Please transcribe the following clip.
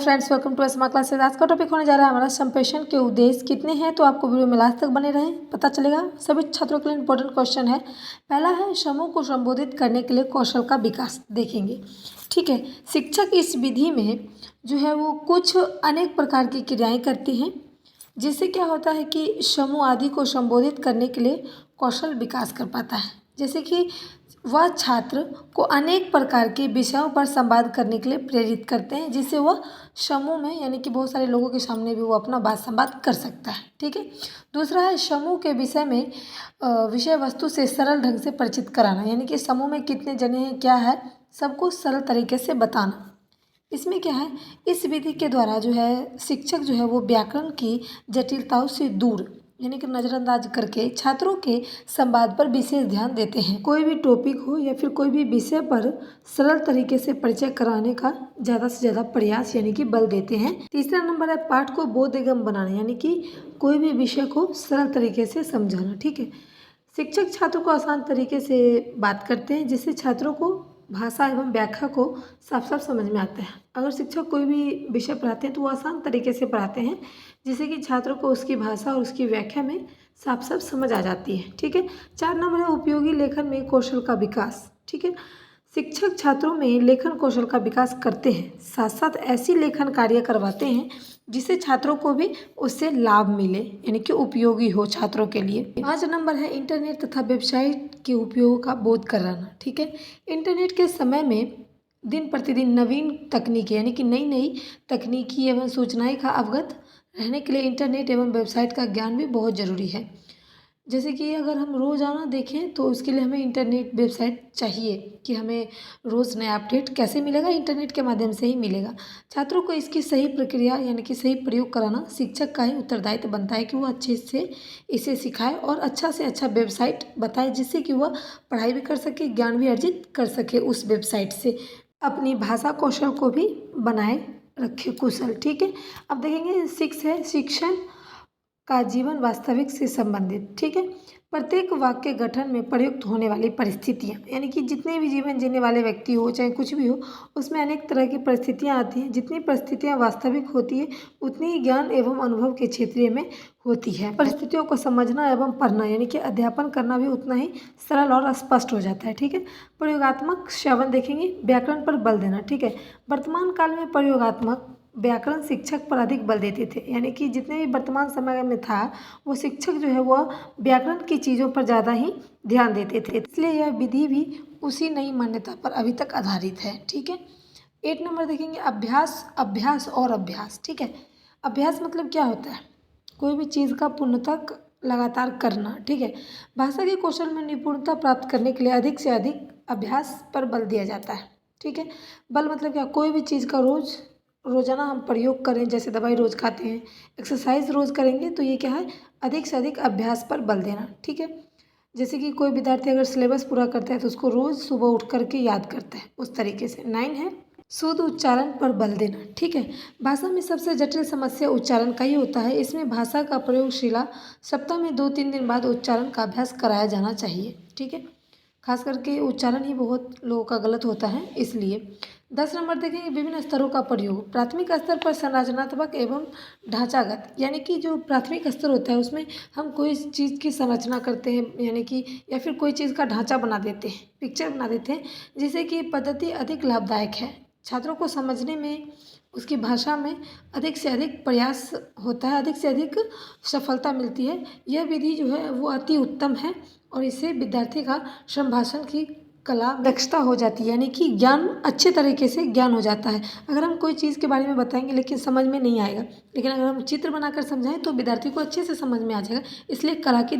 Friends, welcome to smart classes. आज का topic होने जा रहा है हमारा संप्रेषण के उद्देश्य कितने हैं। तो आपको वीडियो में लास्ट तक बने रहें, पता चलेगा। सभी छात्रों के लिए इंपॉर्टेंट क्वेश्चन है। पहला है समूह को संबोधित करने के लिए कौशल का विकास देखेंगे। ठीक है, शिक्षक इस विधि में जो है वो कुछ अनेक प्रकार की क्रियाएँ करती हैं, जिससे क्या होता है कि समूह आदि को संबोधित करने के लिए कौशल विकास कर पाता है। जैसे कि वह छात्र को अनेक प्रकार के विषयों पर संवाद करने के लिए प्रेरित करते हैं, जिससे वह समूह में यानी कि बहुत सारे लोगों के सामने भी वो अपना बात संवाद कर सकता है। ठीक है, दूसरा है समूह के विषय में विषय वस्तु से सरल ढंग से परिचित कराना, यानी कि समूह में कितने जने हैं, क्या है, सबको सरल तरीके से बताना। इसमें क्या है, इस विधि के द्वारा जो है शिक्षक जो है वो व्याकरण की जटिलताओं से दूर यानी कि नज़रअंदाज करके छात्रों के संवाद पर विशेष ध्यान देते हैं। कोई भी टॉपिक हो या फिर कोई भी विषय पर सरल तरीके से परिचय कराने का ज़्यादा से ज़्यादा प्रयास यानी कि बल देते हैं। तीसरा नंबर है पाठ को बोधगम्य बनाना, यानी कि कोई भी विषय को सरल तरीके से समझाना। ठीक है, शिक्षक छात्रों को आसान तरीके से बात करते हैं, जिससे छात्रों को भाषा एवं व्याख्या को साफ साफ समझ में आता है। अगर शिक्षक कोई भी विषय पढ़ाते हैं तो वो आसान तरीके से पढ़ाते हैं, जिससे कि छात्रों को उसकी भाषा और उसकी व्याख्या में साफ साफ समझ आ जाती है। ठीक है, 4 नंबर है उपयोगी लेखन में कौशल का विकास। ठीक है, शिक्षक छात्रों में लेखन कौशल का विकास करते हैं, साथ साथ ऐसी लेखन कार्य करवाते हैं जिससे छात्रों को भी उससे लाभ मिले, यानी कि उपयोगी हो छात्रों के लिए। 5 नंबर है इंटरनेट तथा वेबसाइट के उपयोग का बोध कराना। ठीक है, इंटरनेट के समय में दिन प्रतिदिन नवीन तकनीकी यानी कि नई नई तकनीकी एवं सूचनाएं का अवगत रहने के लिए इंटरनेट एवं वेबसाइट का ज्ञान भी बहुत ज़रूरी है। जैसे कि अगर हम रोज़ाना देखें तो उसके लिए हमें इंटरनेट वेबसाइट चाहिए कि हमें रोज़ नया अपडेट कैसे मिलेगा, इंटरनेट के माध्यम से ही मिलेगा। छात्रों को इसकी सही प्रक्रिया यानी कि सही प्रयोग कराना शिक्षक का ही उत्तरदायित्व बनता है कि वो अच्छे से इसे सिखाए और अच्छा से अच्छा वेबसाइट बताए, जिससे कि वह पढ़ाई भी कर सके, ज्ञान भी अर्जित कर सके उस वेबसाइट से, अपनी भाषा कौशल को भी बनाए रखे कुशल। ठीक है, अब देखेंगे 6 है शिक्षण का जीवन वास्तविक से संबंधित। ठीक है, प्रत्येक वाक्य गठन में प्रयुक्त होने वाली परिस्थितियाँ, यानी कि जितने भी जीवन जीने वाले व्यक्ति हो चाहे कुछ भी हो, उसमें अनेक तरह की परिस्थितियाँ आती हैं। जितनी परिस्थितियाँ वास्तविक होती है उतनी ही ज्ञान एवं अनुभव के क्षेत्र में होती है। परिस्थितियों को समझना एवं पढ़ना यानी कि अध्यापन करना भी उतना ही सरल और स्पष्ट हो जाता है। ठीक है, प्रयोगात्मक श्रवण देखेंगे, व्याकरण पर बल देना। ठीक है, वर्तमान काल में प्रयोगात्मक व्याकरण शिक्षक पर अधिक बल देते थे, यानी कि जितने भी वर्तमान समय में था वो शिक्षक जो है वह व्याकरण की चीज़ों पर ज़्यादा ही ध्यान देते थे, इसलिए यह विधि भी उसी नई मान्यता पर अभी तक आधारित है। ठीक है, 8 नंबर देखेंगे अभ्यास, अभ्यास और अभ्यास। ठीक है, अभ्यास मतलब क्या होता है, कोई भी चीज़ का पूर्णतः लगातार करना। ठीक है, भाषा के कौशल में निपुणता प्राप्त करने के लिए अधिक से अधिक अभ्यास पर बल दिया जाता है। ठीक है, बल मतलब क्या, कोई भी चीज़ का रोज़ाना हम प्रयोग करें, जैसे दवाई रोज़ खाते हैं, एक्सरसाइज रोज़ करेंगे, तो ये क्या है, अधिक से अधिक अभ्यास पर बल देना। ठीक है, जैसे कि कोई विद्यार्थी अगर सिलेबस पूरा करता है तो उसको रोज़ सुबह उठ करके याद करता है, उस तरीके से। 9 है शुद्ध उच्चारण पर बल देना। ठीक है, भाषा में सबसे जटिल समस्या उच्चारण का ही होता है। इसमें भाषा का प्रयोगशिला सप्ताह में 2-3 दिन बाद उच्चारण का अभ्यास कराया जाना चाहिए। ठीक है, खास करके उच्चारण ही बहुत लोगों का गलत होता है, इसलिए। 10 नंबर देखेंगे विभिन्न स्तरों का प्रयोग। प्राथमिक स्तर पर संरचनात्मक एवं ढांचागत, यानी कि जो प्राथमिक स्तर होता है उसमें हम कोई चीज़ की संरचना करते हैं, यानी कि या फिर कोई चीज़ का ढांचा बना देते हैं, पिक्चर बना देते हैं, जिससे कि पद्धति अधिक लाभदायक है। छात्रों को समझने में उसकी भाषा में अधिक से अधिक प्रयास होता है, अधिक से अधिक सफलता मिलती है। यह विधि जो है वो अति उत्तम है और इससे विद्यार्थी का संभाषण की कला दक्षता हो जाती है, यानी कि ज्ञान अच्छे तरीके से ज्ञान हो जाता है। अगर हम कोई चीज़ के बारे में बताएंगे लेकिन समझ में नहीं आएगा, लेकिन अगर हम चित्र बनाकर समझाएं तो विद्यार्थी को अच्छे से समझ में आ जाएगा, इसलिए कला की